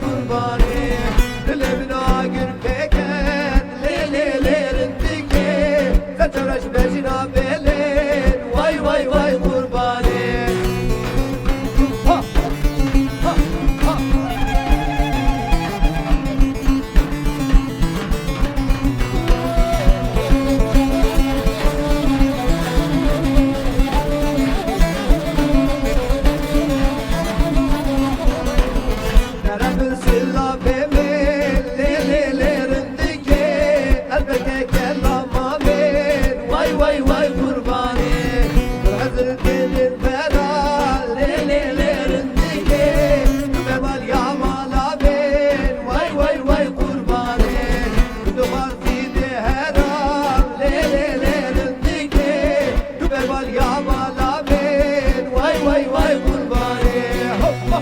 kurbani Dilimina gür peken leylerin dike Kaçaraş becina belin vay vay vay kurbani Ha ha ha Silla bemin leylerin dike Elbette kellama min vay vay vay kurbani Hazretin bela leylerin dike Bebal yamala min vay vay vay kurbani Duvar zidi heral leylerin dike Bebal yamala min vay vay vay kurbani Hoppa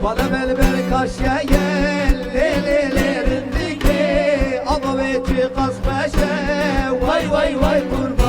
Bana belber kaşya gel leylerin dike Ama veci kasbeşe vay vay vay kurban